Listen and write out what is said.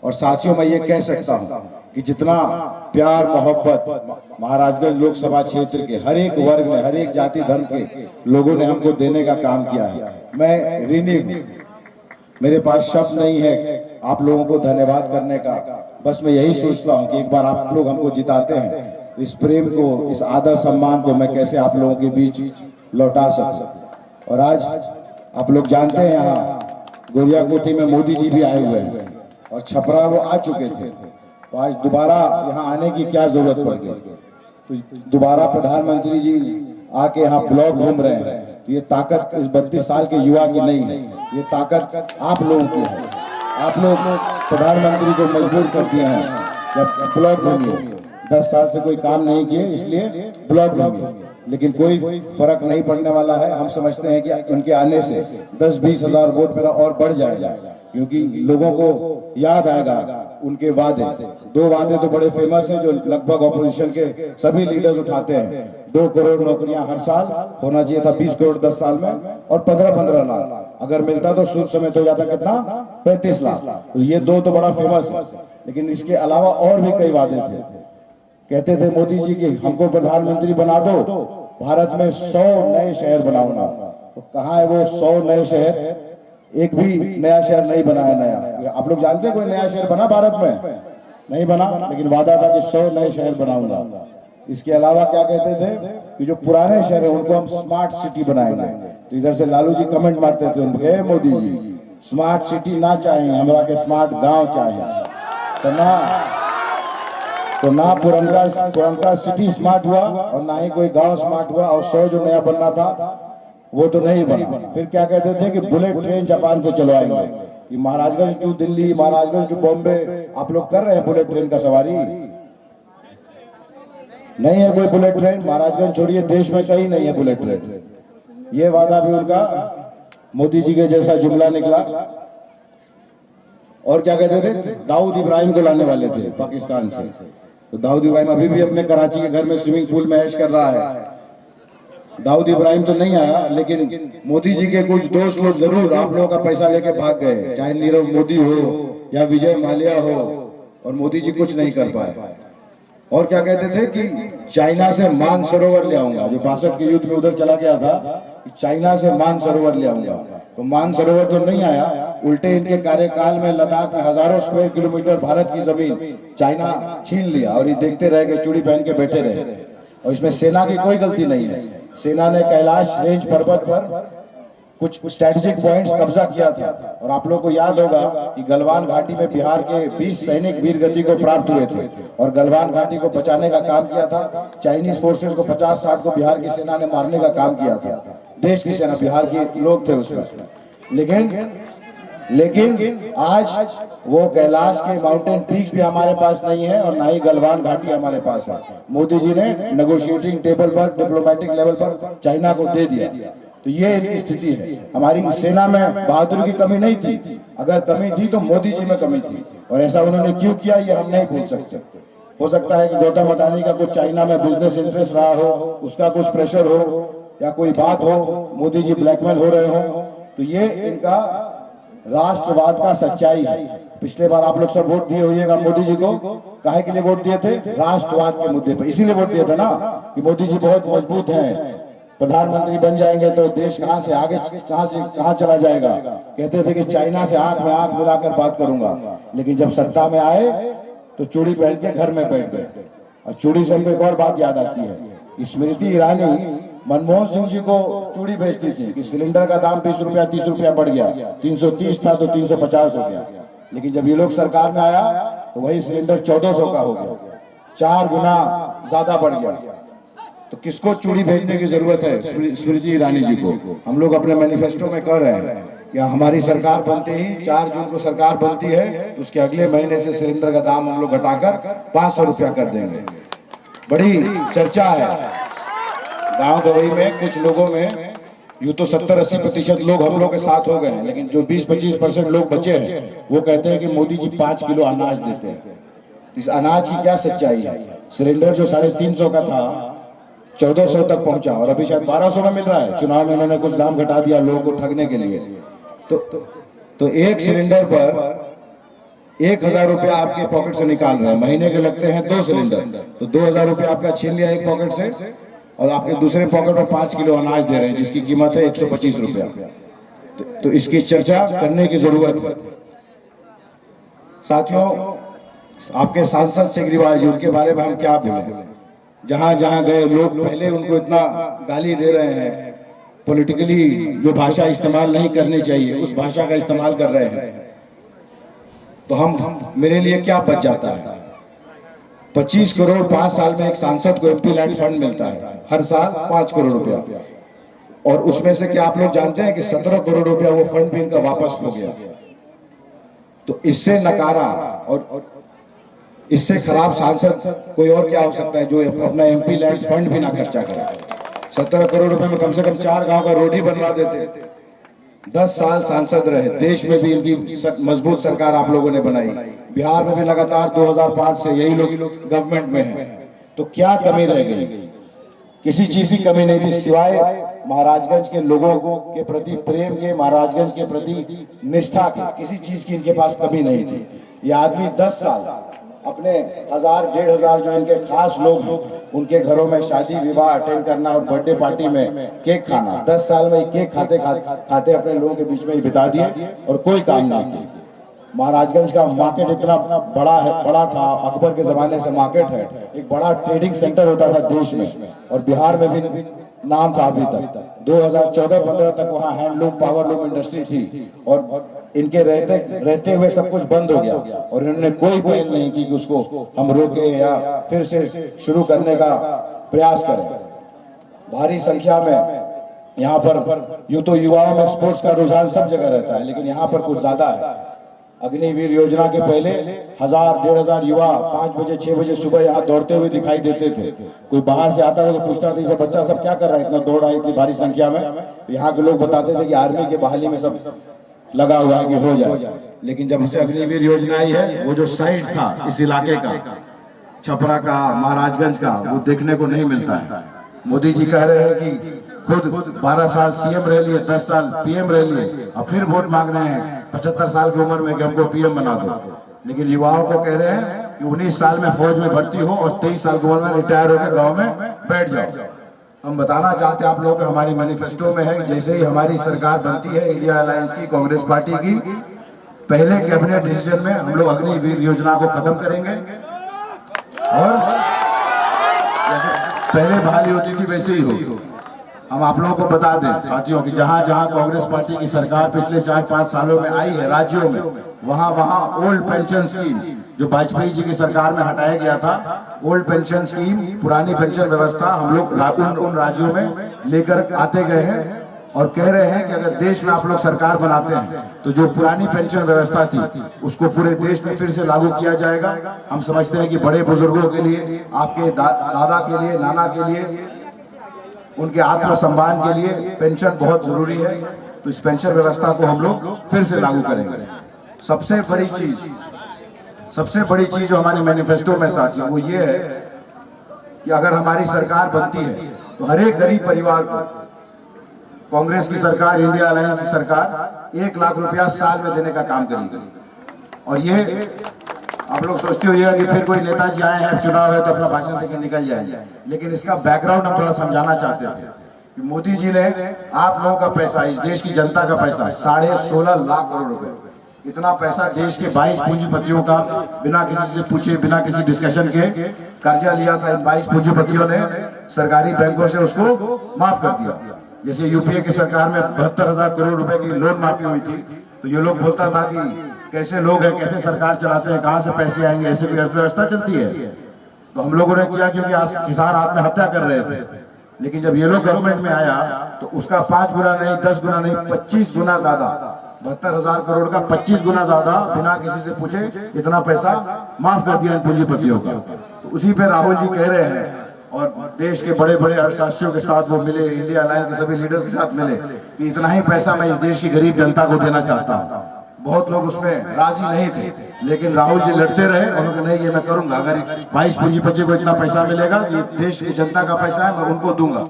और साथियों मैं ये कह सकता हूँ कि जितना प्यार मोहब्बत महाराजगंज लोकसभा क्षेत्र के हर एक वर्ग ने, हर एक जाति धर्म के लोगों ने हमको देने का काम किया है, मैं ऋणी हूँ। मेरे पास शब्द नहीं है आप लोगों को धन्यवाद करने का। बस मैं यही सोचता हूँ कि एक बार आप लोग हमको जिताते हैं, इस प्रेम को, इस आदर सम्मान को मैं कैसे आप लोगों के बीच लौटा सकूं। और आज आप लोग जानते हैं यहाँ गोरिया कोठी में मोदी जी भी आए हुए हैं और छपरा वो आ चुके थे, तो आज दोबारा यहाँ आने की क्या जरूरत पड़ गई। तो दोबारा प्रधानमंत्री जी आके यहाँ ब्लॉक घूम रहे हैं, तो ये ताकत इस 32 साल के युवा की नहीं है, ये ताकत आप लोगों की है। आप लोग प्रधानमंत्री को मजबूर कर दिए हैं जब ब्लॉक घूमिए। 10 साल से कोई काम नहीं किए इसलिए ब्लॉक घूमिए, लेकिन कोई फर्क नहीं पड़ने वाला है। हम समझते हैं कि उनके आने से 10-20 हजार वोट मेरा और बढ़ जाएगा, क्योंकि लोगों को याद आएगा उनके वादे। 2 वादे तो बड़े फेमस हैं जो लगभग ऑपोजिशन के सभी लीडर्स उठाते हैं। 2 करोड़ नौकरियां हर साल होना चाहिए था, 20 करोड़ 10 साल में, और 15-15 लाख अगर मिलता तो सूद समेत हो जाता कितना, 35 लाख। तो ये 2 तो बड़ा फेमस है, लेकिन इसके अलावा और भी कई वादे थे। कहते थे मोदी जी कि हमको प्रधानमंत्री बना दो, भारत में 100 नए शहर बनाऊंगा। तो कहाँ है वो 100 नए शहर? एक भी नया शहर नहीं बना है। नया आप लोग जानते हैं कोई नया शहर बना भारत में? नहीं बना, लेकिन वादा था कि 100 नए शहर बनाऊंगा। इसके अलावा क्या कहते थे कि जो पुराने शहर है उनको हम स्मार्ट सिटी बनाएंगे। तो इधर से लालू जी कमेंट मारते थे उनके, मोदी जी स्मार्ट सिटी ना चाहिए, हमरा के स्मार्ट गांव चाहिए। तो ना पुरनका सिटी स्मार्ट हुआ और ना ही कोई गांव स्मार्ट हुआ, और 100 जो नया बनना था वो तो नहीं बना। फिर क्या कहते थे कि बुलेट ट्रेन जापान से चलवाएंगे। ये महाराजगंज टू दिल्ली, महाराजगंज टू बॉम्बे, आप लोग कर रहे हैं बुलेट ट्रेन का सवारी? नहीं है कोई बुलेट ट्रेन। महाराजगंज छोड़िए, देश में कहीं नहीं है बुलेट ट्रेन। ये वादा भी उनका मोदी जी के जैसा जुमला निकला। और क्या कहते थे, दाऊद इब्राहिम को लाने वाले थे पाकिस्तान से। तो दाऊद इब्राहिम अभी भी अपने कराची के घर में स्विमिंग पूल में ऐश कर रहा है। दाऊद इब्राहिम तो नहीं आया, लेकिन मोदी जी के कुछ दोस्त लोग जरूर आप लोगों का पैसा लेके भाग गए, चाहे नीरव मोदी हो या विजय माल्या हो, और मोदी जी कुछ नहीं कर पाए। और क्या कहते थे कि चाइना से मानसरोवर ले आऊंगा, जो 62 के युद्ध में उधर चला गया था, कि चाइना से मानसरोवर ले आऊंगा। तो मानसरोवर तो नहीं आया, उल्टे इनके कार्यकाल में लद्दाख में हजारों स्क्वायर किलोमीटर भारत की जमीन चाइना छीन लिया, और ये देखते रह गए, चूड़ी पहन के बैठे रहे। और इसमें सेना की कोई गलती नहीं है। सेना ने कैलाश रेंज पर्वत पर कुछ स्ट्रेटेजिक पॉइंट्स कब्जा किया था, और आप लोगों को याद होगा कि गलवान घाटी में बिहार के 20 सैनिक वीर गति को प्राप्त हुए थे, और गलवान घाटी को बचाने का काम किया था। चाइनीज फोर्सेस को 50-60 को बिहार की सेना ने मारने का काम किया था। देश की सेना, बिहार के लोग थे उसमें। लेकिन आज वो कैलाश के माउंटेन पीक्स भी हमारे पास नहीं है, और ना ही गलवान घाटी हमारे पास है। मोदी जी ने नेगोशिएटिंग टेबल पर, डिप्लोमेटिक लेवल पर चाइना को दे दिया। तो ये इनकी स्थिति है। हमारी सेना में बहादुरी की कमी नहीं थी, अगर कमी थी तो मोदी जी में कमी थी, और ऐसा उन्होंने क्यों किया ये हम नहीं भूल सकते। हो सकता है कि गौतम अडानी का कुछ चाइना में बिजनेस इंटरेस्ट रहा हो, उसका कुछ प्रेशर हो, या कोई बात हो, मोदी जी ब्लैकमेल हो रहे हो। तो ये इनका राष्ट्रवाद का सच्चाई है। पिछले बार आप लोग सब वोट दिए होइएगा मोदी जी को, काहे के लिए वोट दिए थे? राष्ट्रवाद के मुद्दे पर। इसीलिए वोट दिया था ना कि मोदी जी बहुत मजबूत हैं, प्रधानमंत्री बन जाएंगे तो देश कहां से आगे, कहां से कहां चला जाएगा। कहते थे कि चाइना से आंख में आंख मिलाकर बात करूंगा, लेकिन जब सत्ता में आए तो चूड़ी पहन के घर में बैठ गए। और चूड़ी से हमको एक और बात याद आती है, स्मृति ईरानी मनमोहन सिंह जी को चूड़ी भेजती थी कि सिलेंडर का दाम 20 रुपया 30 रुपया बढ़ गया, 330 था तो 350 हो गया। लेकिन जब ये लोग सरकार में आया तो वही सिलेंडर 1400 का हो गया, 4 गुना ज्यादा बढ़ गया। तो किसको चूड़ी भेजने की जरूरत है? स्मृति ईरानी जी को। हम लोग अपने मैनिफेस्टो में कह रहे हैं कि हमारी सरकार बनते ही 4 जून को सरकार बनती है, तो उसके अगले महीने से सिलेंडर का दाम हम लोग घटाकर 500 रुपया कर देंगे। बड़ी चर्चा है गांव गवई में, कुछ लोगों में यूं तो 70-80% लोग हम लोग के साथ हो गए हैं, लेकिन जो 20-25% लोग बचे हैं वो कहते हैं कि मोदी जी 5 किलो अनाज देते हैं। इस अनाज की क्या सच्चाई है? सिलेंडर जो 350 का था 1400 तक पहुंचा, और अभी शायद 1200 में मिल रहा है। चुनाव में इन्होंने कुछ दाम घटा दिया लोगों को ठगने के लिए। तो एक सिलेंडर पर 1,000 रुपया आपके पॉकेट से निकाल रहे हैं, महीने के लगते हैं 2 सिलेंडर, तो 2,000 रुपया आपका छीन लिया एक पॉकेट से और आपके दूसरे पॉकेट में 5 किलो अनाज दे रहे हैं जिसकी कीमत है 125 रुपया। तो इसकी चर्चा करने की जरूरत है। साथियों, आपके सांसद सिग्रीवाल जी, उनके बारे में हम क्या बोलें। जहां जहां गए लोग पहले उनको इतना गाली दे रहे हैं, पॉलिटिकली जो भाषा इस्तेमाल नहीं करनी चाहिए उस भाषा का इस्तेमाल कर रहे हैं, तो हम मेरे लिए क्या बच जाता है। 25 करोड़ 5 साल में एक सांसद को एमपी लैंड फंड मिलता है, हर साल 5 करोड़ रुपया, और उसमें से क्या आप लोग जानते हैं कि 17 करोड़ रुपया वो फंड भी इनका वापस हो गया। तो इससे नकारा और इससे खराब सांसद कोई और क्या हो सकता है जो अपना एमपी लैंड फंड भी ना खर्चा करे। 17 करोड़ रुपए में कम से कम 4 गांव का रोड ही बनवा देते। 10 साल सांसद रहे, देश में भी इनकी मजबूत सरकार आप लोगों ने बनाई, बिहार में भी लगातार 2005 से यही लोग गवर्नमेंट में हैं। तो क्या कमी रह गई? किसी चीज की कमी नहीं थी सिवाय महाराजगंज के लोगों के प्रति प्रेम के, महाराजगंज के प्रति निष्ठा के। किसी चीज की इनके पास कमी नहीं थी। ये आदमी 10 साल अपने 1,000-1,500 जो इनके खास लोग हैं उनके घरों में शादी विवाह अटेंड करना और बर्थडे पार्टी में केक खाना, 10 साल में केक खाते खाते अपने लोगों के बीच में ही बिता दिए और कोई काम नहीं किया। महाराजगंज का मार्केट इतना बड़ा था, अकबर के जमाने से मार्केट है, एक बड़ा ट्रेडिंग सेंटर होता था देश में, और बिहार में भी नाम था अभी तक। 2014-15 तक वहाँ हैंडलूम पावरलूम इंडस्ट्री थी, और इनके रहते हुए सब कुछ बंद हो गया और इन्होंने कोई पहल नहीं की कि उसको हम रोके या फिर से शुरू करने का प्रयास करें। भारी संख्या में यहाँ पर यूं तो युवाओं में स्पोर्ट्स का रुझान सब जगह रहता है, लेकिन यहाँ पर कुछ ज्यादा है। अग्निवीर योजना के पहले 1,000-1,500 युवा 5 बजे 6 बजे सुबह यहाँ दौड़ते हुए दिखाई देते थे। कोई बाहर से आता था तो पूछता था, बच्चा सब क्या कर रहा है, इतना दौड़ रहा है इतनी भारी संख्या में। यहाँ के लोग बताते थे कि आर्मी के बहाली में सब लगा हुआ है कि हो जाए। लेकिन जब से अग्निवीर योजना आई है, वो जो साइट था इस इलाके का, छपरा का, महाराजगंज का, वो देखने को नहीं मिलता है। मोदी जी कह रहे हैं कि खुद 12 साल सीएम रह लिए, 10 साल पीएम रह लिए, अब फिर वोट मांग रहे हैं 75 साल की उम्र में कि हमको पीएम बना दो। लेकिन युवाओं को कह रहे हैं कि 19 साल में फौज में भर्ती हो और 23 साल की उम्र में रिटायर होकर गाँव में बैठ जाओ। हम बताना चाहते हैं आप लोगों को, हमारी मैनिफेस्टो में है, जैसे ही हमारी सरकार बनती है इंडिया अलायंस की, कांग्रेस पार्टी की, पहले कैबिनेट डिसीजन में हम लोग अग्निवीर योजना को खत्म करेंगे, और जैसे पहले बहाली होती थी वैसे ही हो। हम आप लोगों को बता दें साथियों कि जहां जहां कांग्रेस पार्टी की सरकार पिछले 4-5 सालों में आई है राज्यों में, वहां वहां ओल्ड पेंशन स्कीम जो वाजपेयी जी की सरकार में हटाया गया था, ओल्ड पेंशन स्कीम, पुरानी पेंशन व्यवस्था हम लोग उन राज्यों में लेकर आते गए हैं, और कह रहे हैं कि अगर देश में आप लोग सरकार बनाते हैं तो जो पुरानी पेंशन व्यवस्था थी उसको पूरे देश में फिर से लागू किया जाएगा। हम समझते हैं कि बड़े बुजुर्गों के लिए, आपके दादा के लिए, नाना के लिए, उनके आत्मसम्मान के लिए पेंशन बहुत जरूरी है। तो इस पेंशन व्यवस्था को हम लोग फिर से लागू करेंगे। सबसे बड़ी चीज जो हमारी मैनिफेस्टो में साथी वो ये है कि अगर हमारी सरकार बनती है तो हर एक गरीब परिवार को कांग्रेस की सरकार, इंडिया अलायंस की सरकार 1 लाख रुपया साल में देने का काम करेगी। और ये आप लोग सोचते हो कि फिर कोई नेताजी आए हैं, चुनाव है तो अपना भाषण देकर निकल जाएंगे, लेकिन इसका बैकग्राउंड हम थोड़ा समझाना चाहते थे कि मोदी जी ने आप लोगों का पैसा, इस देश की जनता का पैसा 16.5 लाख करोड़ रुपए, इतना पैसा देश के 22 पूंजीपतियों का बिना किसी से पूछे, बिना किसी डिस्कशन के कर्जा लिया था। इन 22 पूंजीपतियों ने सरकारी बैंकों से उसको माफ कर दिया। जैसे यूपीए की सरकार में 72,000 करोड़ रुपए की लोन माफी हुई थी, तो ये लोग बोलता था कि कैसे लोग हैं, कैसे सरकार चलाते हैं, कहां से पैसे आएंगे, ऐसे भी अर्थव्यवस्था चलती है। तो हम लोगों ने किया क्योंकि आज किसान आत्महत्या कर रहे थे, लेकिन जब ये लोग गवर्नमेंट में आया तो उसका 5 गुना नहीं, 10 गुना नहीं, 25 गुना ज्यादा, 72,000 करोड़ का 25 गुना ज्यादा बिना किसी से पूछे इतना पैसा माफ कर दिया इन पूंजीपतियों का। तो उसी पे राहुल जी कह रहे हैं, और देश के बड़े बड़े अर्थशास्त्रियों के साथ वो मिले, इंडिया अलायंस के सभी लीडर के साथ मिले कि इतना ही पैसा मैं इस देश की गरीब जनता को देना चाहता हूँ। बहुत लोग उसमें राजी नहीं थे, लेकिन राहुल जी लड़ते रहे, उन्होंने नहीं ये मैं करूंगा, अगर 22 पूंजीपति को इतना पैसा मिलेगा, ये देश की जनता का पैसा है, मैं उनको दूंगा।